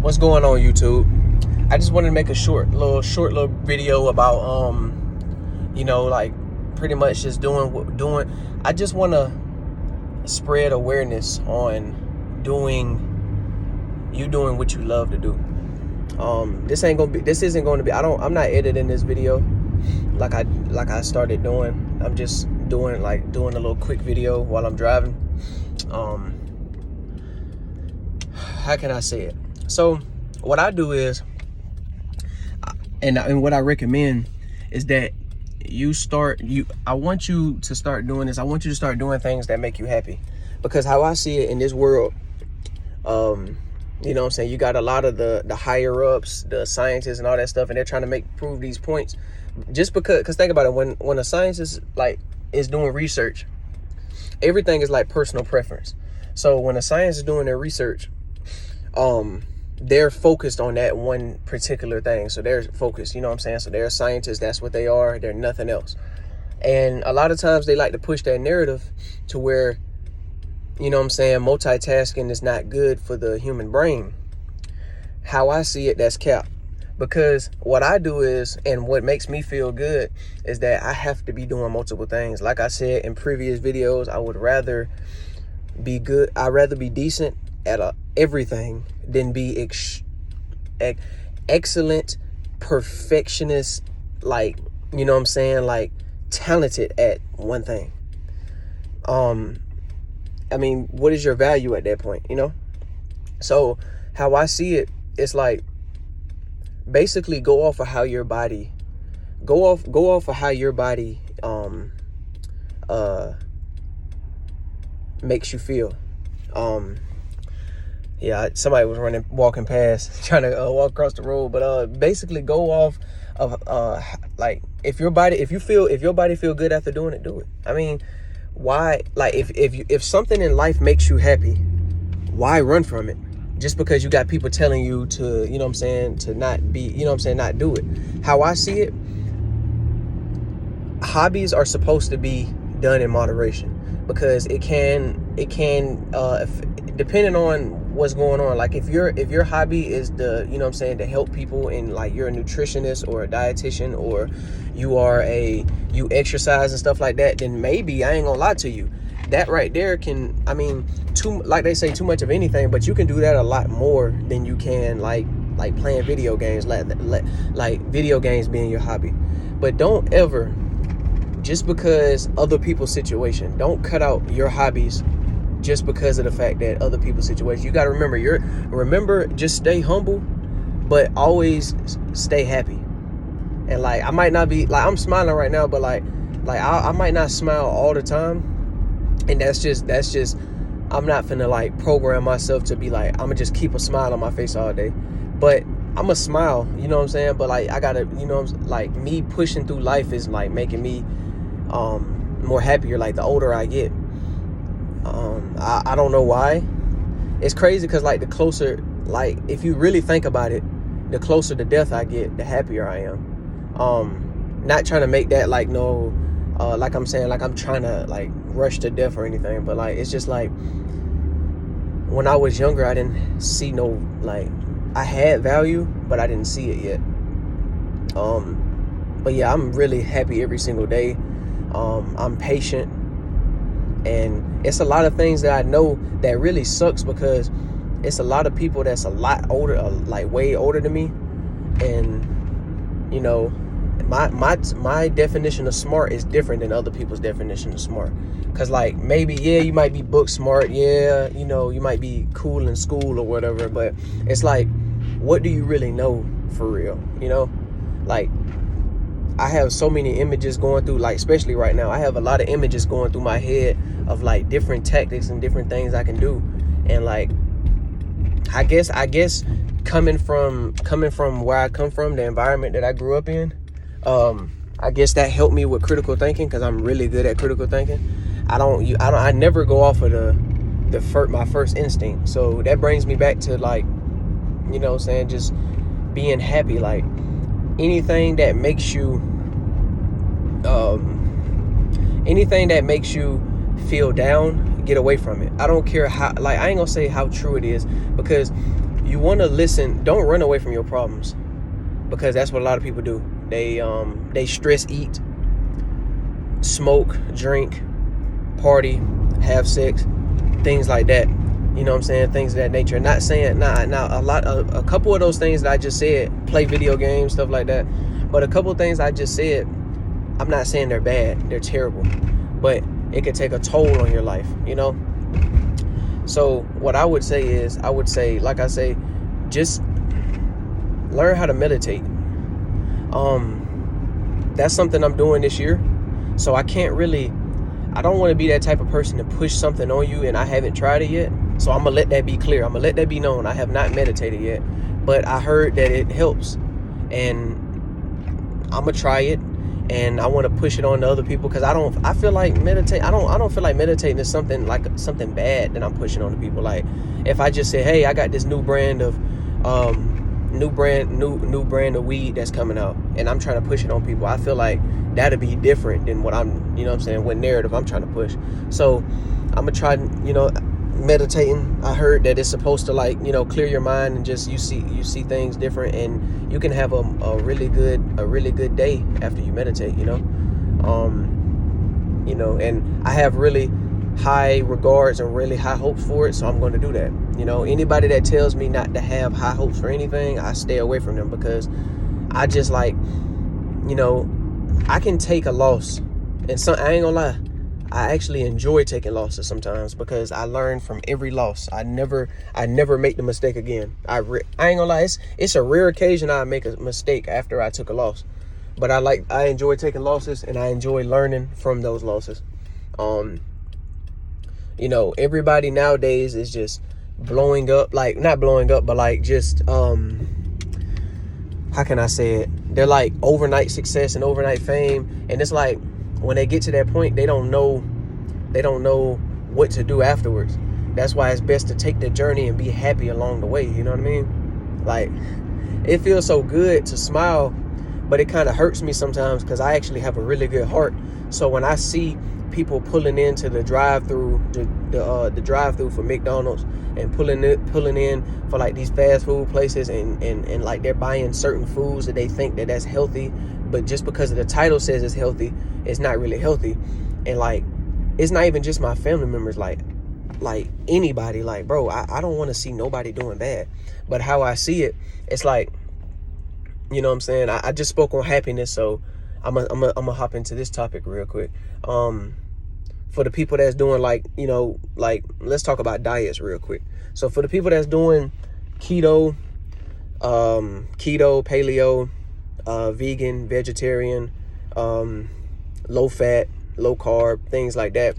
What's going on, YouTube? I just wanted to make a short little video about like pretty much just doing. I just want to spread awareness on doing what you love to do. This isn't going to be. I'm not editing this video like I started doing. I'm just doing a little quick video while I'm driving. How can I say it? So what I do is, and what I recommend is that I want you to start doing this. I want you to start doing things that make you happy, because how I see it in this world, you know what I'm saying, you got a lot of the higher ups, the scientists and all that stuff, and they're trying to prove these points just because think about it, when a scientist is doing research, everything is like personal preference. So when a scientist is doing their research, they're focused on that one particular thing. So they're focused, you know what I'm saying? So they're scientists, that's what they are. They're nothing else. And a lot of times they like to push that narrative to where, you know what I'm saying, multitasking is not good for the human brain. How I see it, that's cap. Because what I do is, and what makes me feel good, is that I have to be doing multiple things. Like I said in previous videos, I would rather be good. I'd rather be decent at everything than be excellent, perfectionist, like, you know what I'm saying, like talented at one thing. I mean, what is your value at that point, you know? So how I see it, it's like, basically go off of how your body makes you feel. Yeah, somebody was walking past, trying to walk across the road. But basically, go off of like, if your body feel good after doing it, do it. I mean, why? Like, if something in life makes you happy, why run from it? Just because you got people telling you to, you know what I'm saying, to not be, you know what I'm saying, not do it. How I see it, hobbies are supposed to be done in moderation, because it can depending on what's going on. Like if your hobby is you know what I'm saying, to help people, and like you're a nutritionist or a dietitian, or you exercise and stuff like that, then maybe, I ain't gonna lie to you, that right there can, I mean, like they say, too much of anything, but you can do that a lot more than you can like playing video games, like video games being your hobby. But don't ever, just because other people's situation, don't cut out your hobbies just because of the fact that other people's situation. You got to remember, just stay humble, but always stay happy. And like, I might not be, like, I'm smiling right now, but like I might not smile all the time. And that's just, I'm not finna like program myself to be like, I'm gonna just keep a smile on my face all day. But I'm a smile, you know what I'm saying? But like, I gotta, you know, like, me pushing through life is like making me more happier, like the older I get. I don't know why. It's crazy, because like the closer, like if you really think about it, the closer to death I get, the happier I am. Not trying to make that like no, like I'm saying, like I'm trying to like rush to death or anything, but like, it's just like, when I was younger, I didn't see no, like, I had value, but I didn't see it yet. But yeah, I'm really happy every single day. I'm patient, and it's a lot of things that I know that really sucks, because it's a lot of people that's a lot older, like way older than me, and you know, my definition of smart is different than other people's definition of smart. Because like, maybe, yeah, you might be book smart, yeah, you know, you might be cool in school or whatever, but it's like, what do you really know for real, you know? Like, I have so many images going through, like, especially right now, I have a lot of images going through my head of like different tactics and different things I can do. And like, I guess coming from where I come from, the environment that I grew up in, I guess that helped me with critical thinking, because I'm really good at critical thinking. I never go off of my first instinct. So that brings me back to like, you know what I'm saying, just being happy. Like, anything that makes you feel down, get away from it. I don't care how, like, I ain't gonna say how true it is, because you want to listen. Don't run away from your problems, because that's what a lot of people do. They stress eat, smoke, drink, party, have sex, things like that. You know what I'm saying? Things of that nature. Not saying now a couple of those things that I just said, play video games, stuff like that. But a couple of things I just said, I'm not saying they're bad, they're terrible, but it could take a toll on your life, you know? So what I would say is, like I say, just learn how to meditate. That's something I'm doing this year. So I don't want to be that type of person to push something on you and I haven't tried it yet. So I'm gonna let that be clear. I'm gonna let that be known. I have not meditated yet, but I heard that it helps, and I'm gonna try it. And I want to push it on to other people, because I feel like I don't feel like meditating is something bad that I'm pushing on to people. Like, if I just say, hey, I got this new brand of weed that's coming out, and I'm trying to push it on people, I feel like that'd be different than what what narrative I'm trying to push. So I'm gonna try, meditating. I heard that it's supposed to clear your mind, and just you see things different, and you can have a really good day after you meditate, and I have really high regards and really high hopes for it, so I'm going to do that. Anybody that tells me not to have high hopes for anything, I stay away from them, because I just I can take a loss, and I ain't gonna lie, I actually enjoy taking losses sometimes, because I learn from every loss. I never make the mistake again. I ain't gonna lie, it's a rare occasion I make a mistake after I took a loss, but I enjoy taking losses, and I enjoy learning from those losses. Everybody nowadays is just blowing up, not blowing up, but just how can I say it? They're like overnight success and overnight fame, and it's like, when they get to that point, they don't know what to do afterwards. That's why it's best to take the journey and be happy along the way. You know what I mean? Like, it feels so good to smile, but it kind of hurts me sometimes, because I actually have a really good heart. So when I see people pulling into the drive-through, the drive-through for McDonald's, and pulling in for these fast food places, and they're buying certain foods that they think that's healthy, but just because of the title says it's healthy, it's not really healthy. And it's not even just my family members, like anybody. Bro, I don't want to see nobody doing bad, but how I see it, it's like, you know what I'm saying? I just spoke on happiness, so I'm gonna hop into this topic real quick. For the people that's doing let's talk about diets real quick. So for the people that's doing keto, paleo, vegan, vegetarian, low fat, low carb, things like that,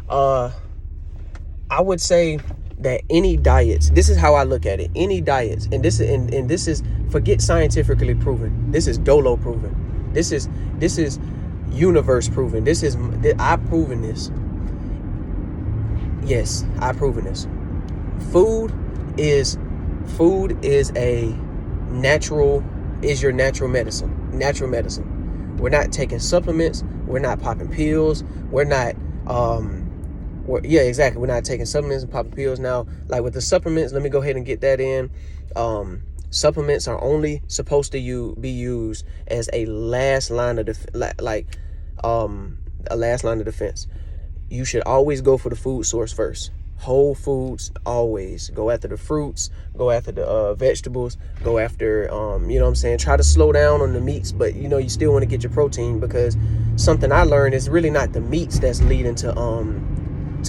I would say that any diets, this is how I look at it, any diets, and this is forget scientifically proven, this is Dolo proven, this is universe proven, I've proven this. Yes, I've proven this. Food is your natural medicine. We're not taking supplements, we're not popping pills, we're not we're not taking supplements and popping pills. Now, with the supplements, let me go ahead and get that in. Supplements are only supposed to be used as a last line of defense. You should always go for the food source first. Whole foods, always go after the fruits, go after the vegetables, go after try to slow down on the meats, but you still want to get your protein, because something I learned is really not the meats that's leading to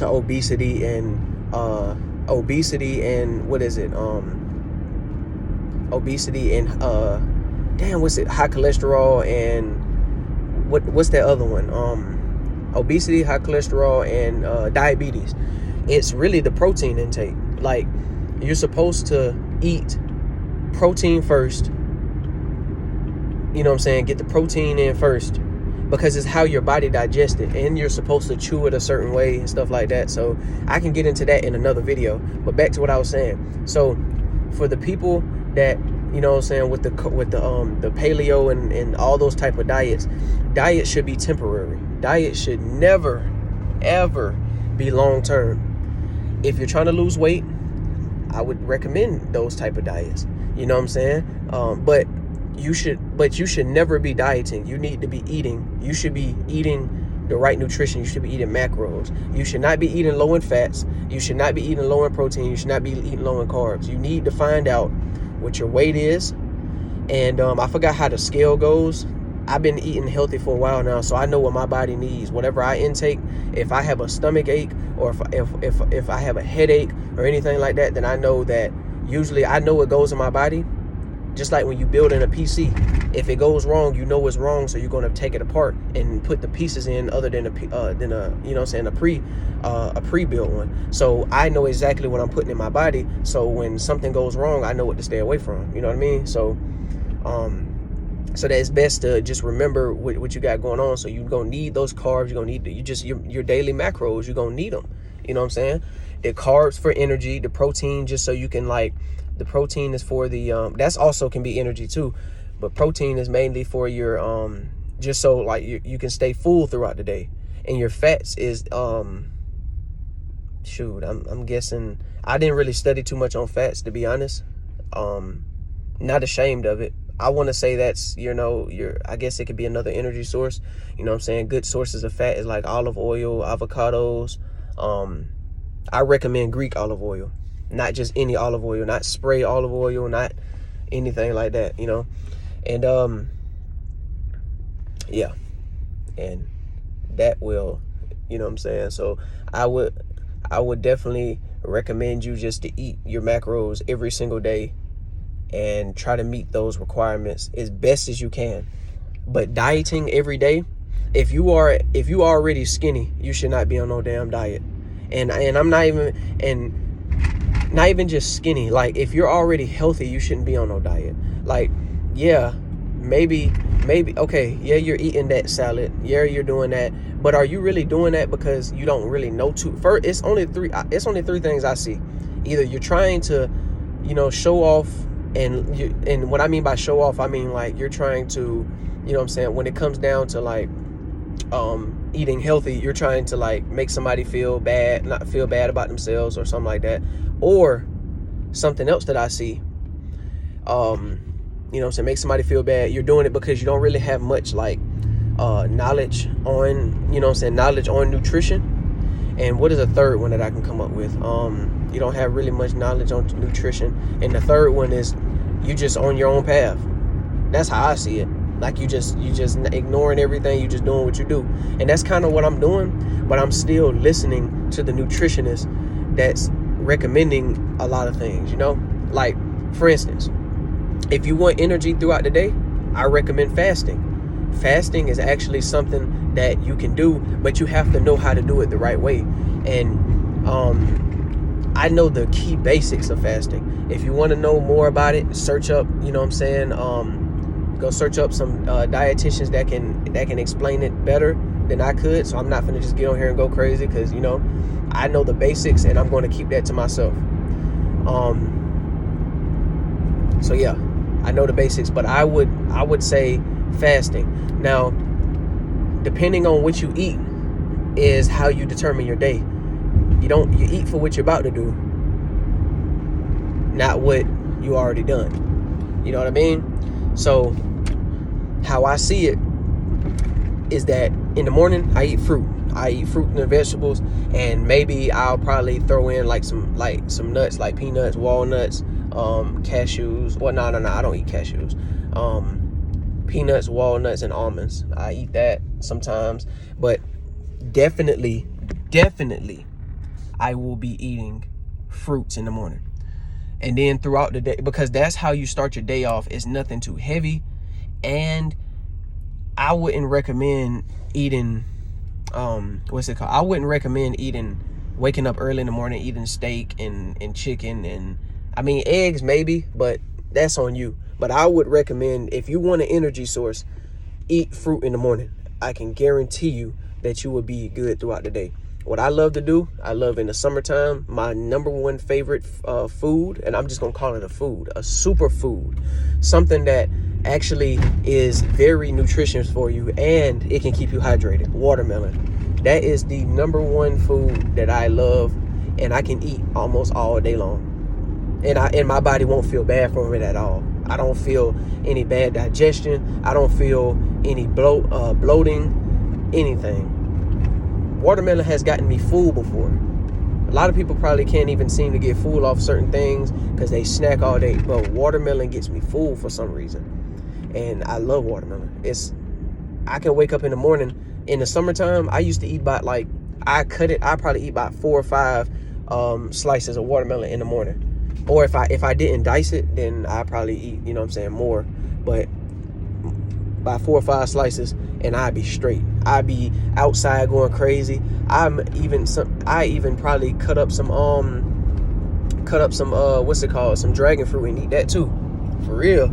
obesity and high cholesterol, and what's that other one, obesity, high cholesterol, and diabetes. It's really the protein intake. You're supposed to eat protein first, get the protein in first, because it's how your body digests it, and you're supposed to chew it a certain way and stuff like that. So I can get into that in another video, but back to what I was saying. So for the people that with the paleo and all those type of diets should be temporary. Diet should never ever be long term. If you're trying to lose weight, I would recommend those type of diets. You know what I'm saying? But you should never be dieting. You need to be eating. You should be eating the right nutrition. You should be eating macros. You should not be eating low in fats. You should not be eating low in protein. You should not be eating low in carbs. You need to find out what your weight is. And I forgot how the scale goes. I've been eating healthy for a while now, so I know what my body needs. Whatever I intake, if I have a stomach ache or if I have a headache or anything like that, then I know that usually I know what goes in my body. Just like when you build in a PC, if it goes wrong, you know what's wrong, so you're going to take it apart and put the pieces in other than a you know what I'm saying, a pre-built one. So I know exactly what I'm putting in my body, so when something goes wrong, I know what to stay away from. You know what I mean? So so that it's best to just remember what you got going on. So you're gonna need those carbs. You're gonna need your daily macros. You're gonna need them. You know what I'm saying? The carbs for energy, the protein just so you can the protein is for the that's also can be energy too, but protein is mainly for your just so you can stay full throughout the day. And your fats is shoot, I'm guessing, I didn't really study too much on fats, to be honest. Not ashamed of it. I want to say that's, I guess it could be another energy source. You know what I'm saying? Good sources of fat is like olive oil, avocados. I recommend Greek olive oil, not just any olive oil, not spray olive oil, not anything like that, And yeah, and that will, you know what I'm saying? So I would definitely recommend you just to eat your macros every single day and try to meet those requirements as best as you can. But dieting every day, if you are already skinny, you should not be on no damn diet. And I'm not even just skinny. Like, if you're already healthy, you shouldn't be on no diet. Like, yeah, maybe okay, yeah, you're eating that salad, yeah, you're doing that, but are you really doing that because you don't really know to? First, it's only three things I see. Either you're trying to, show off, and what I mean by show off, I mean like you're trying to, you know what I'm saying, when it comes down to eating healthy, you're trying to make somebody not feel bad about themselves or something like that. Or something else that I see, you know what I'm saying, make somebody feel bad. You're doing it because you don't really have much knowledge on, knowledge on nutrition. And what is a third one that I can come up with? You don't have really much knowledge on nutrition. And the third one is you just on your own path. That's how I see it. Like you just ignoring everything, you just doing what you do. And that's kind of what I'm doing, but I'm still listening to the nutritionist that's recommending a lot of things, Like, for instance, if you want energy throughout the day, I recommend fasting. Fasting is actually something that you can do, but you have to know how to do it the right way. And I know the key basics of fasting. If you want to know more about it, search up, you know what I'm saying, go search up some dietitians that can explain it better than I could. So I'm not gonna just get on here and go crazy, because I know the basics and I'm going to keep that to myself. So yeah, I know the basics, but I would say fasting. Now, depending on what you eat is how you determine your day. You eat for what you're about to do, not what you already done. You know what I mean? So how I see it is that in the morning I eat fruit. I eat fruit and vegetables, and maybe I'll probably throw in some nuts, like peanuts, walnuts, cashews. Well, no, I don't eat cashews. Peanuts, walnuts, and almonds. I eat that sometimes, but definitely, I will be eating fruits in the morning. And then throughout the day, because that's how you start your day off. It's nothing too heavy. And I wouldn't recommend eating, I wouldn't recommend waking up early in the morning, eating steak and chicken, and I mean, eggs maybe, but that's on you. But I would recommend, if you want an energy source, eat fruit in the morning. I can guarantee you that you will be good throughout the day. What I love to do, I love in the summertime, my number one favorite food, and I'm just going to call it a superfood, something that actually is very nutritious for you and it can keep you hydrated. Watermelon. That is the number one food that I love, and I can eat almost all day long. and my body won't feel bad from it at all. I don't feel any bad digestion. I don't feel any bloating, anything. Watermelon has gotten me full before. A lot of people probably can't even seem to get full off certain things because they snack all day. But watermelon gets me full for some reason. And I love watermelon. I can wake up in the morning. In the summertime, I used to eat about I probably eat about 4 or 5 slices of watermelon in the morning. Or if I didn't dice it, then I probably eat, you know what I'm saying, more. But about 4 or 5 slices and I'd be straight. I'd be outside going crazy. I even probably cut up some what's it called, some dragon fruit and eat that too, for real.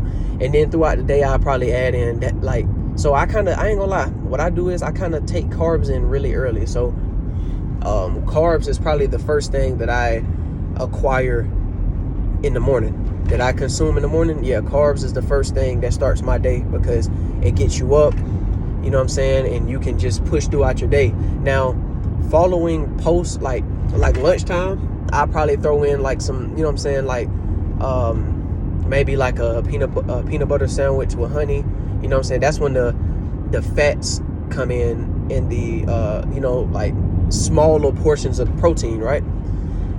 And then throughout the day, I probably add in that, like, so I ain't gonna lie, what I do is I kind of take carbs in really early. So carbs is probably the first thing that I acquire in the morning, that I consume in the morning. Yeah, carbs is the first thing that starts my day because it gets you up, you know what I'm saying, and you can just push throughout your day. Now, following post like lunchtime, I'll probably throw in like some, you know what I'm saying, like maybe like a peanut butter sandwich with honey. You know what I'm saying? That's when the fats come in the you know, like smaller portions of protein, right?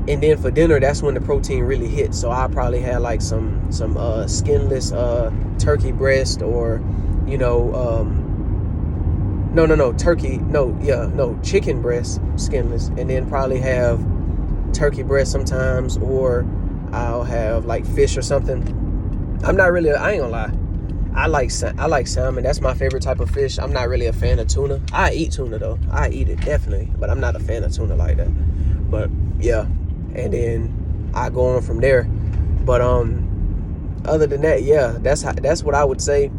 And then for dinner, that's when the protein really hits. So I'll probably have like some skinless turkey breast, or, you know, chicken breast, skinless, and then probably have turkey breast sometimes, or I'll have like fish or something. I ain't gonna lie, I like salmon. That's my favorite type of fish. I'm not really a fan of tuna. I eat tuna though. I eat it definitely, but I'm not a fan of tuna like that. But yeah, and then I go on from there. But other than that, yeah, that's what I would say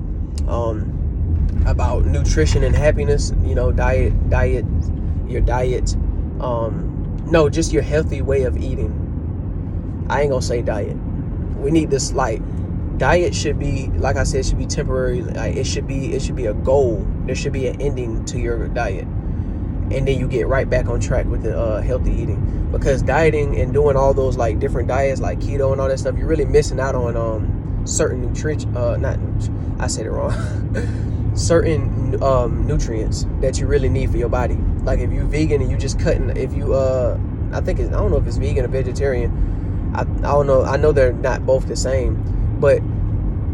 about nutrition and happiness. You know, your diet. No, just your healthy way of eating. I ain't gonna say diet. We need this, like, diet should be, like I said, should be temporary. Like, it should be a goal. There should be an ending to your diet, and then you get right back on track with the healthy eating. Because dieting and doing all those like different diets like keto and all that stuff, you're really missing out on certain certain nutrients that you really need for your body. Like if you're vegan and you just cutting, if you I don't know if it's vegan or vegetarian. I don't know. I know they're not both the same, but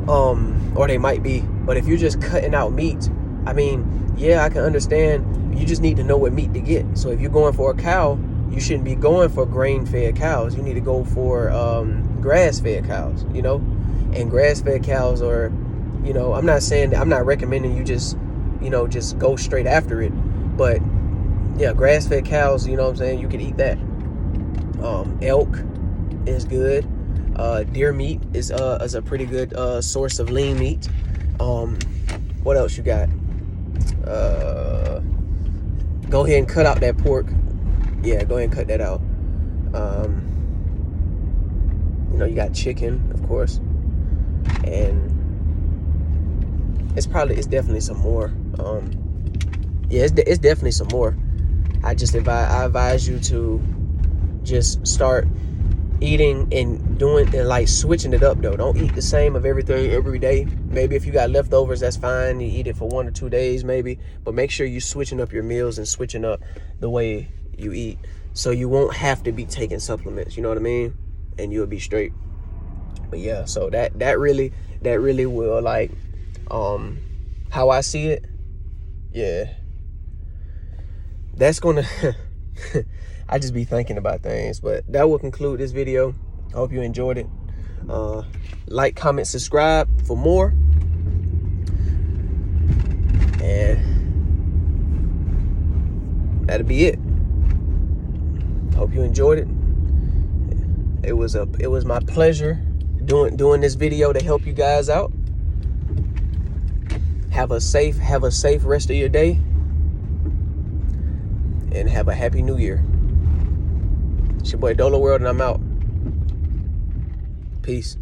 or they might be. But if you're just cutting out meat, I mean, yeah, I can understand. You just need to know what meat to get. So if you're going for a cow, you shouldn't be going for grain-fed cows. You need to go for grass-fed cows, you know? And grass-fed cows are, you know, I'm not recommending you just go straight after it. But yeah, grass-fed cows, you know what I'm saying? You can eat that. Elk is good. Deer meat is a pretty good source of lean meat. What else you got? Go ahead and cut out that pork. Yeah, go ahead and cut that out. You know, you got chicken, of course, and it's definitely some more. Yeah, it's definitely some more. I advise you to just start eating and doing and like switching it up though. Don't eat the same of everything every day. Maybe if you got leftovers, that's fine. You eat it for 1 or 2 days maybe, but make sure you're switching up your meals and switching up the way you eat, so you won't have to be taking supplements, you know what I mean? And you'll be straight. But yeah, so that really will, like, how I see it, yeah, that's gonna I just be thinking about things. But that will conclude this video. I hope you enjoyed it. Like, comment, subscribe for more. And that'll be it. Hope you enjoyed it. It was my pleasure doing this video to help you guys out. Have a safe rest of your day, and have a happy new year. It's your boy Dolo World, and I'm out. Peace.